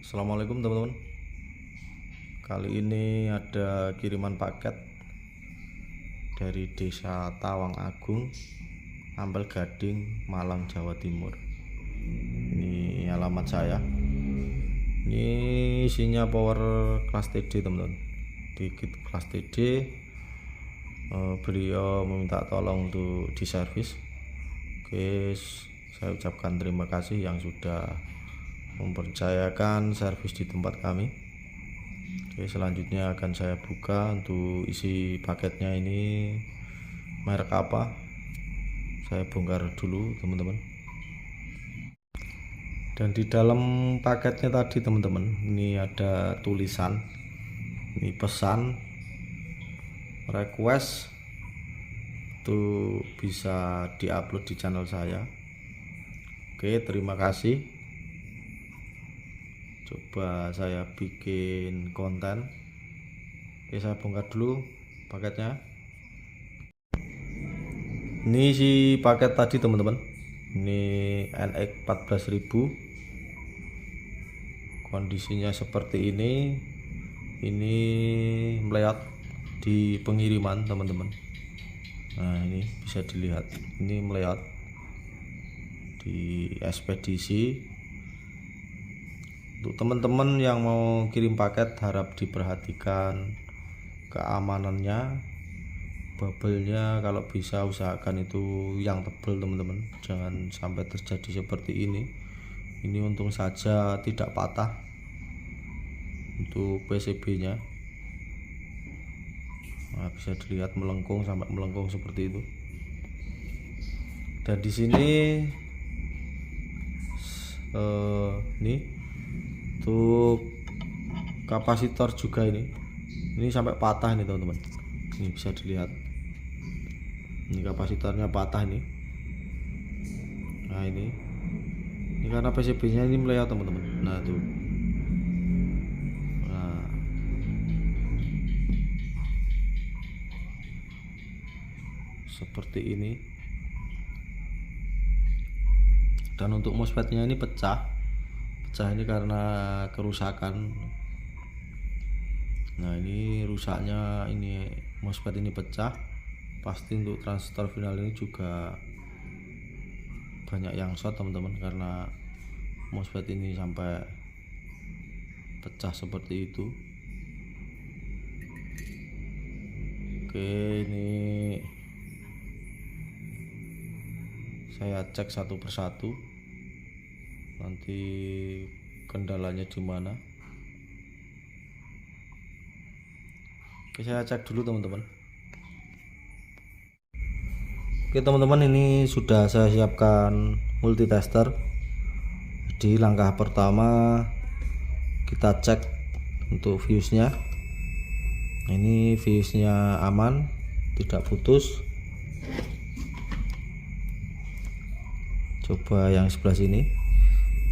Assalamualaikum teman-teman. Kali ini ada kiriman paket dari Desa Tawang Agung, Ampel Gading, Malang, Jawa Timur. Ini alamat saya. Ini isinya power kelas TD teman-teman. Di kit kelas TD, beliau meminta tolong untuk diservis. Oke, saya ucapkan terima kasih yang sudah mempercayakan servis di tempat kami. Oke, selanjutnya akan saya buka untuk isi paketnya. Ini merek apa, saya bongkar dulu teman-teman. Dan di dalam paketnya tadi teman-teman, ini ada tulisan, ini pesan request itu bisa diupload di channel saya. Oke, terima kasih. Coba saya bikin konten. Oke, saya bongkar dulu paketnya. Ini si paket tadi teman-teman, ini NX 14.000, kondisinya seperti ini meleot di pengiriman teman-teman. Nah, ini bisa dilihat, ini meleot di ekspedisi. Untuk teman-teman yang mau kirim paket, harap diperhatikan keamanannya. Bubble-nya kalau bisa usahakan itu yang tebal teman-teman, jangan sampai terjadi seperti ini. Ini untung saja tidak patah untuk PCB-nya. Nah, bisa dilihat melengkung, sampai melengkung seperti itu. Dan di sini ini untuk kapasitor juga, ini sampai patah ini teman-teman. Ini bisa dilihat, ini kapasitornya patah ini. Nah, ini karena PCB-nya ini meleot teman-teman. Nah, tuh. Nah, seperti ini. Dan untuk MOSFET-nya ini pecah ini karena kerusakan. Nah, ini rusaknya, ini MOSFET ini pecah. Pasti untuk transistor final ini juga banyak yang short teman-teman, karena MOSFET ini sampai pecah seperti itu. Oke, ini saya cek satu persatu nanti kendalanya di mana. Oke, saya cek dulu teman-teman. Oke teman-teman, ini sudah saya siapkan multitester. Di langkah pertama kita cek untuk fuse-nya. Ini fuse-nya aman, tidak putus. Coba yang sebelah sini,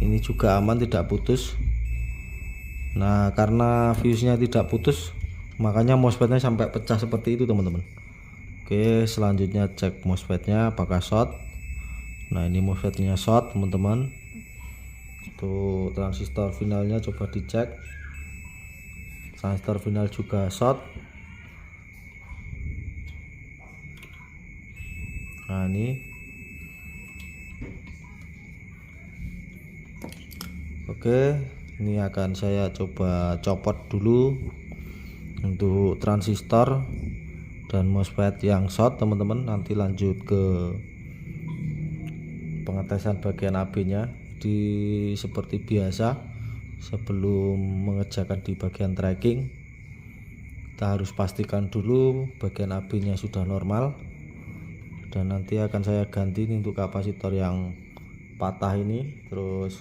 ini juga aman, tidak putus. Nah, karena fuse-nya tidak putus, makanya MOSFET-nya sampai pecah seperti itu teman-teman. Oke, selanjutnya cek MOSFET-nya apakah short. Nah, ini MOSFET-nya short teman-teman. Untuk transistor finalnya coba dicek, transistor final juga short. Nah, ini oke, ini akan saya coba copot dulu untuk transistor dan MOSFET yang short teman-teman. Nanti lanjut ke pengetesan bagian AB-nya. Seperti biasa, sebelum mengerjakan di bagian tracking, kita harus pastikan dulu bagian AB-nya sudah normal. Dan nanti akan saya ganti untuk kapasitor yang patah ini. Terus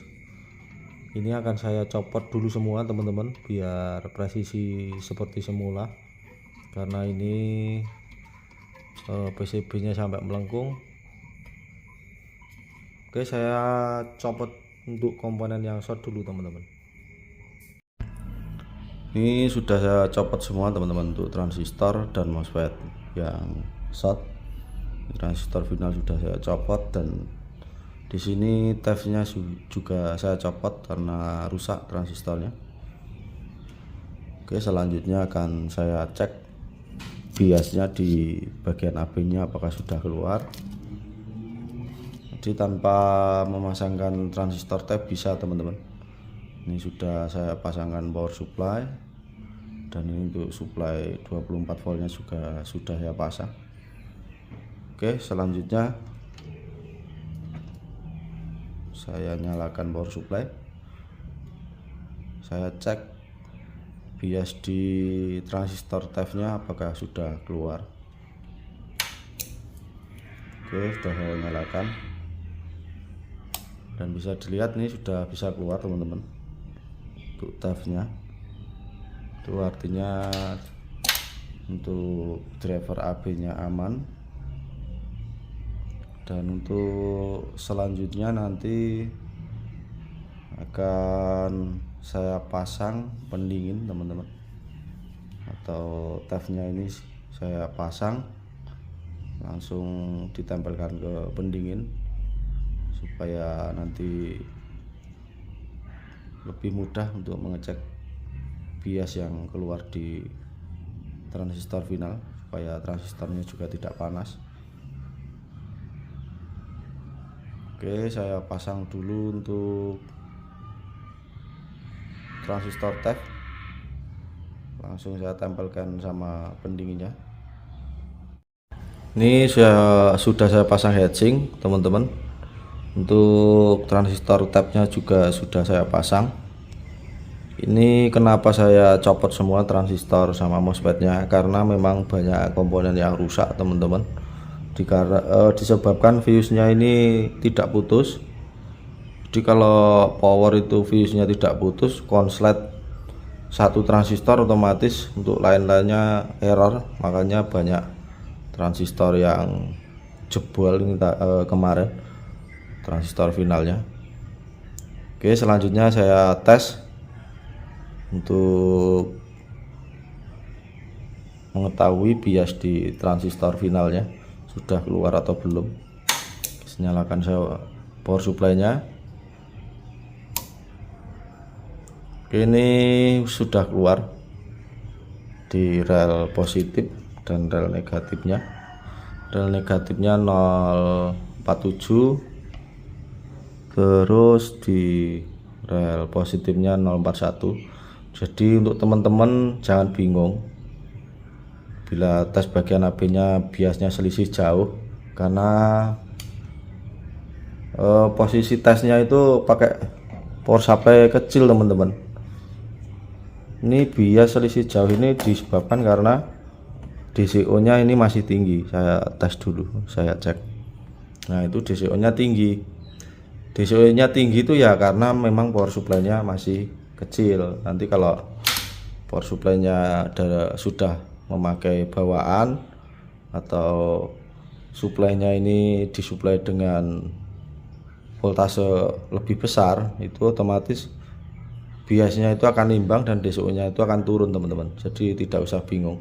ini akan saya copot dulu semua teman-teman, biar presisi seperti semula, karena ini PCB-nya sampai melengkung. Oke, saya copot untuk komponen yang short dulu teman-teman. Ini sudah saya copot semua teman-teman, untuk transistor dan MOSFET yang short. Transistor final sudah saya copot, dan Di sini tafnya juga saya copot karena rusak transistornya. Oke, selanjutnya akan saya cek biasnya di bagian AB-nya apakah sudah keluar. Jadi tanpa memasangkan transistor tab bisa teman-teman. Ini sudah saya pasangkan power supply, dan ini untuk supply 24 voltnya juga sudah saya pasang. Oke, selanjutnya saya nyalakan power supply, saya cek bias di transistor tab-nya apakah sudah keluar. Oke, sudah saya nyalakan dan bisa dilihat nih sudah bisa keluar teman-teman untuk tab-nya. Itu artinya untuk driver AB-nya aman. Dan untuk selanjutnya nanti akan saya pasang pendingin teman-teman, atau tabnya ini saya pasang langsung ditempelkan ke pendingin supaya nanti lebih mudah untuk mengecek bias yang keluar di transistor final, supaya transistornya juga tidak panas. Oke, saya pasang dulu untuk transistor tab, langsung saya tempelkan sama pendinginnya. Ini sudah saya pasang heatsink teman-teman. Untuk transistor tabnya juga sudah saya pasang. Ini kenapa saya copot semua transistor sama MOSFET-nya, karena memang banyak komponen yang rusak teman-teman. Disebabkan fuse-nya ini tidak putus. Jadi kalau power itu fuse-nya tidak putus, konslet satu transistor otomatis untuk lain-lainnya error, makanya banyak transistor yang jebol ini kemarin transistor finalnya. Oke, selanjutnya saya tes untuk mengetahui bias di transistor finalnya sudah keluar atau belum. Nyalakan saya power supply-nya. Ini sudah keluar di rel positif dan rel negatifnya. Rel negatifnya 047, terus di rel positifnya 041. Jadi untuk teman-teman jangan bingung bila tes bagian AB-nya biasnya selisih jauh, karena posisi tesnya itu pakai power supply kecil teman-teman. Ini bias selisih jauh ini disebabkan karena DCO nya ini masih tinggi. Saya tes dulu, saya cek. Nah, itu DCO nya tinggi. DCO nya tinggi itu ya karena memang power supply nya masih kecil. Nanti kalau power supply nya sudah memakai bawaan atau suplainya ini disuplai dengan voltase lebih besar, itu otomatis biasnya itu akan imbang dan DCO nya itu akan turun teman-teman. Jadi tidak usah bingung.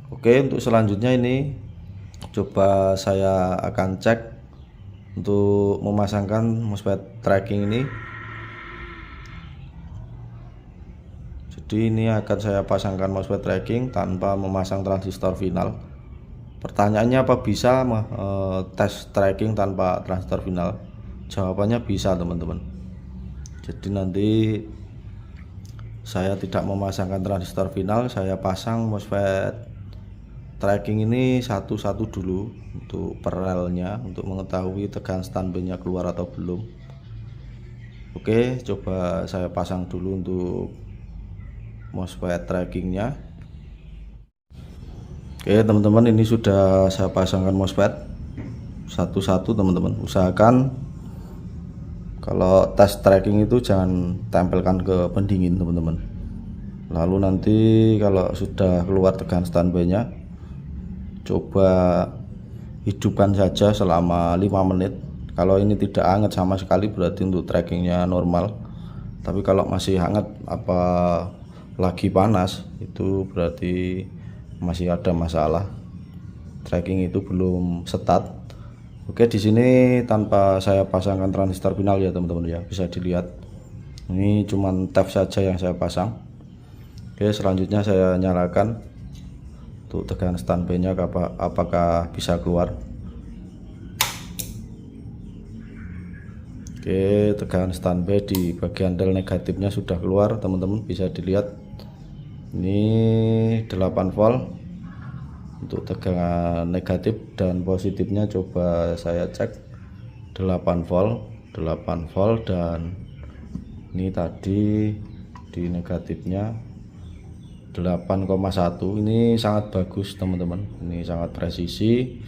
Oke, untuk selanjutnya ini coba saya akan cek untuk memasangkan MOSFET tracking ini. Jadi ini akan saya pasangkan MOSFET tracking tanpa memasang transistor final. Pertanyaannya apa bisa tes tracking tanpa transistor final? Jawabannya bisa teman-teman. Jadi nanti saya tidak memasangkan transistor final, saya pasang MOSFET tracking ini satu-satu dulu untuk per relnya, untuk mengetahui tegangan standby-nya keluar atau belum. Oke, coba saya pasang dulu untuk MOSFET trackingnya. Oke teman-teman, ini sudah saya pasangkan MOSFET satu-satu teman-teman. Usahakan kalau tes tracking itu jangan tempelkan ke pendingin teman-teman. Lalu nanti kalau sudah keluar tegangan standby-nya, coba hidupkan saja selama 5 menit. Kalau ini tidak hangat sama sekali berarti untuk trackingnya normal. Tapi kalau masih hangat apa lagi panas, itu berarti masih ada masalah, tracking itu belum setat. Oke, di sini tanpa saya pasangkan transistor final ya teman-teman ya, bisa dilihat ini cuman tap saja yang saya pasang. Oke, selanjutnya saya nyalakan untuk tegangan standby nya apakah bisa keluar. Oke, tegangan standby di bagian del negatifnya sudah keluar teman-teman, bisa dilihat ini 8 volt untuk tegangan negatif, dan positifnya coba saya cek 8 volt dan ini tadi di negatifnya 8,1. ini sangat bagus teman-teman, ini sangat presisi.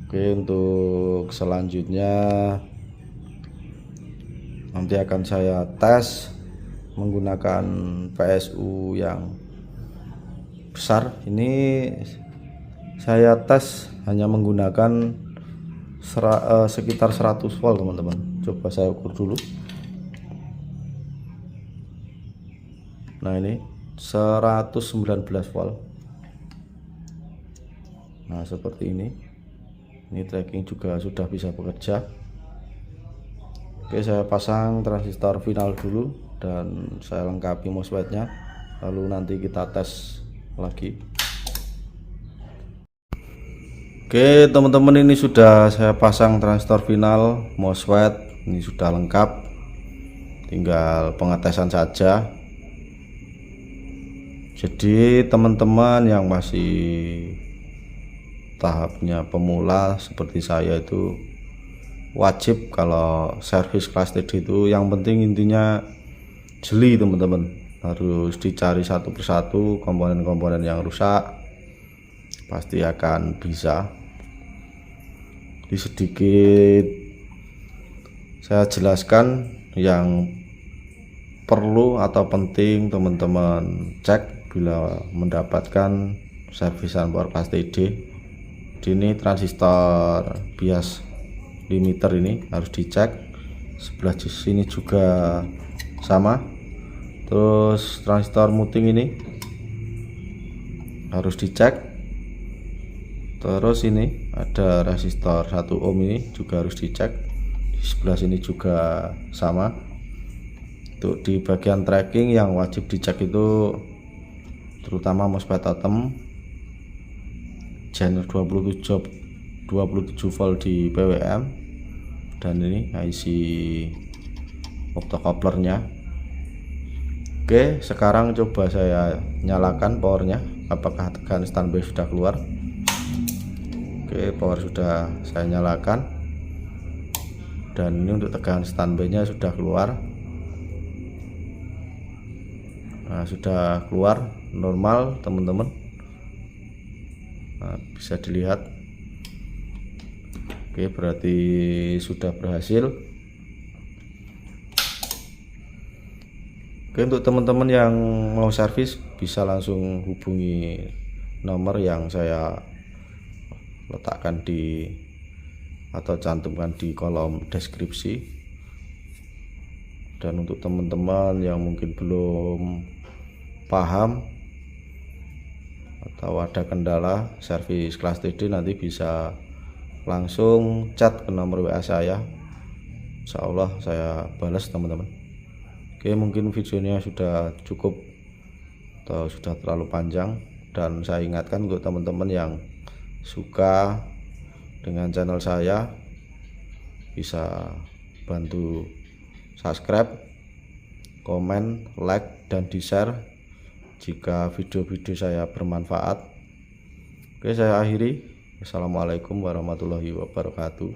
Oke, untuk selanjutnya nanti akan saya tes menggunakan PSU yang besar. Ini saya tes hanya menggunakan sekitar 100 volt teman-teman. Coba saya ukur dulu. Nah, ini 119 volt. Nah, seperti ini. Ini tracking juga sudah bisa bekerja. Oke, saya pasang transistor final dulu dan saya lengkapi MOSFET-nya, lalu nanti kita tes lagi. Oke teman-teman, ini sudah saya pasang transistor final MOSFET, ini sudah lengkap, tinggal pengetesan saja. Jadi teman-teman yang masih tahapnya pemula seperti saya itu wajib kalau servis kelas TD itu yang penting intinya jeli teman-teman, harus dicari satu persatu komponen-komponen yang rusak, pasti akan bisa. Di sedikit saya jelaskan yang perlu atau penting teman-teman cek bila mendapatkan servisan power kelas TD. Ini transistor bias limiter ini harus dicek, sebelah sini juga sama. Terus transistor muting ini harus dicek. Terus ini ada resistor 1 ohm ini juga harus dicek, di sebelah sini juga sama. Untuk di bagian tracking yang wajib dicek itu terutama MOSFET totem Gen 27 volt di PWM, dan ini IC optocouplernya. Oke, sekarang coba saya nyalakan powernya, apakah tegangan standby sudah keluar. Oke, power sudah saya nyalakan, dan ini untuk tegangan standby nya sudah keluar. Nah, sudah keluar normal teman-teman. Nah, bisa dilihat. Oke, berarti sudah berhasil. Oke, untuk teman-teman yang mau servis bisa langsung hubungi nomor yang saya letakkan di atau cantumkan di kolom deskripsi. Dan untuk teman-teman yang mungkin belum paham atau ada kendala servis kelas TD, nanti bisa langsung chat ke nomor WA saya, insya Allah saya balas teman-teman. Oke, mungkin videonya sudah cukup atau sudah terlalu panjang, dan saya ingatkan untuk teman-teman yang suka dengan channel saya bisa bantu subscribe, komen, like, dan di share jika video-video saya bermanfaat. Oke, saya akhiri. Assalamualaikum warahmatullahi wabarakatuh.